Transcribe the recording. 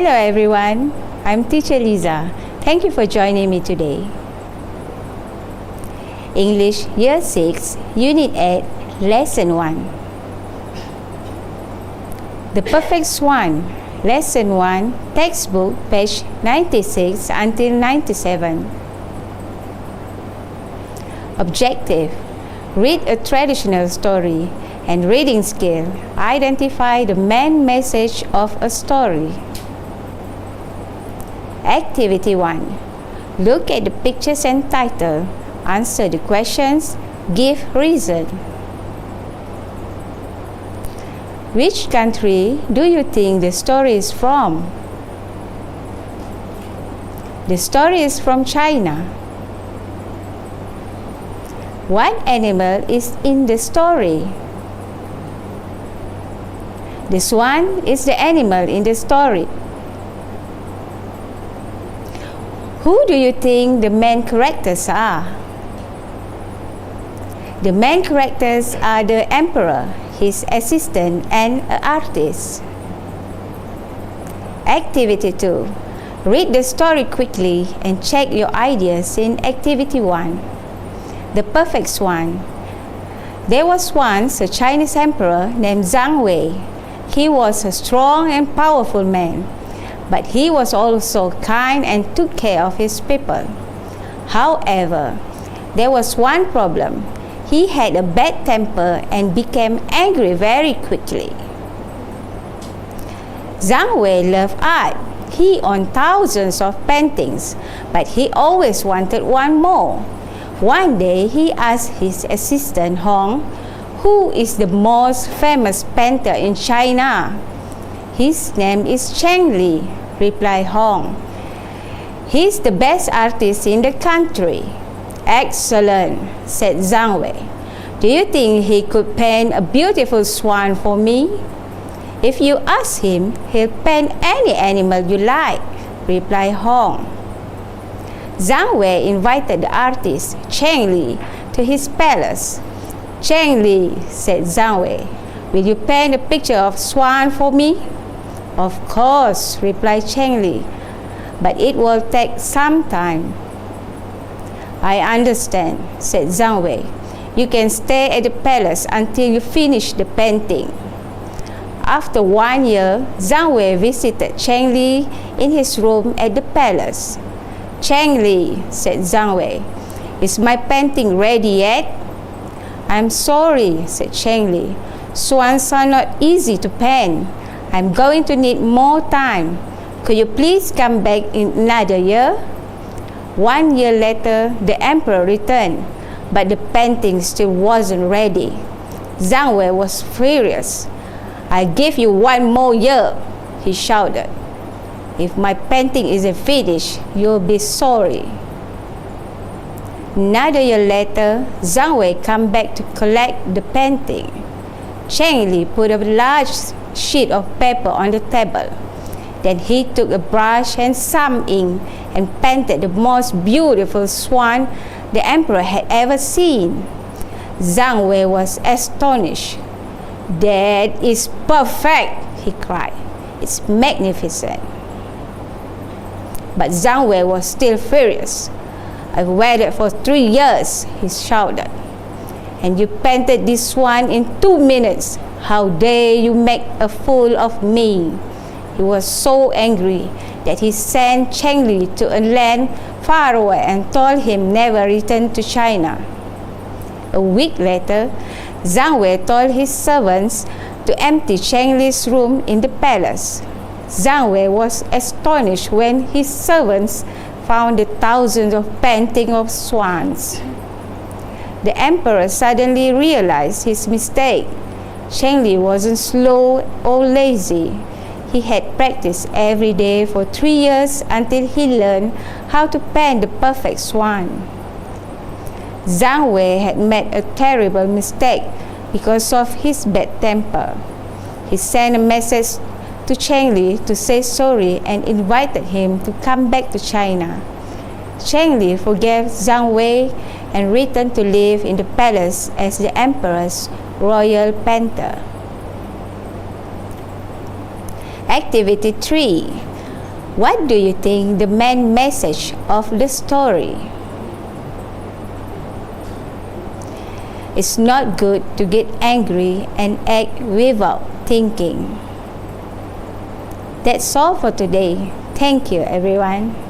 Hello everyone, I'm Teacher Liza. Thank you for joining me today. English Year 6, Unit 8, Lesson 1. The Perfect Swan, Lesson 1, textbook, page 96 until 97. Objective: read a traditional story, and reading skill, identify the main message of a story. Activity 1. Look at the pictures and title. Answer the questions. Give reason. Which country do you think the story is from? The story is from China. What animal is in the story? The swan is the animal in the story. Who do you think the main characters are? The main characters are the emperor, his assistant, and an artist. Activity 2. Read the story quickly and check your ideas in Activity 1. The Perfect Swan. There was once a Chinese emperor named Zhang Wei. He was a strong and powerful man, but he was also kind and took care of his people. However, there was one problem. He had a bad temper and became angry very quickly. Zhang Wei loved art. He owned thousands of paintings, but he always wanted one more. One day, he asked his assistant Hong, "Who is the most famous painter in China?" "His name is Cheng Li," replied Hong. "He's the best artist in the country." "Excellent," said Zhang Wei. "Do you think he could paint a beautiful swan for me?" "If you ask him, he'll paint any animal you like," replied Hong. Zhang Wei invited the artist, Cheng Li, to his palace. "Cheng Li," said Zhang Wei, "will you paint a picture of swan for me?" "Of course," replied Cheng Li, "but it will take some time." "I understand," said Zhang Wei. "You can stay at the palace until you finish the painting." After 1 year, Zhang Wei visited Cheng Li in his room at the palace. "Cheng Li," said Zhang Wei, "is my painting ready yet?" "I'm sorry," said Cheng Li. "Swans are not easy to paint. I'm going to need more time. Could you please come back in another year?" 1 year later, the emperor returned, but the painting still wasn't ready. Zhang Wei was furious. "I'll give you 1 more year," he shouted. "If my painting isn't finished, you'll be sorry." Another year later, Zhang Wei came back to collect the painting. Cheng Li put a large sheet of paper on the table. Then he took a brush and some ink and painted the most beautiful swan the emperor had ever seen. Zhang Wei was astonished. "That is perfect," he cried. "It's magnificent." But Zhang Wei was still furious. "I've waited for 3 years," he shouted. "And you painted this swan in 2 minutes. How dare you make a fool of me?" He was so angry that he sent Cheng Li to a land far away and told him never return to China. A week later, Zhang Wei told his servants to empty Cheng Li's room in the palace. Zhang Wei was astonished when his servants found the thousands of paintings of swans. The emperor suddenly realized his mistake. Cheng Li wasn't slow or lazy. He had practiced every day for 3 years until he learned how to paint the perfect swan. Zhang Wei had made a terrible mistake because of his bad temper. He sent a message to Cheng Li to say sorry and invited him to come back to China. Cheng Li forgave Zhang Wei and returned to live in the palace as the emperor's royal painter. Activity 3. What do you think the main message of the story? It's not good to get angry and act without thinking. That's all for today. Thank you, everyone.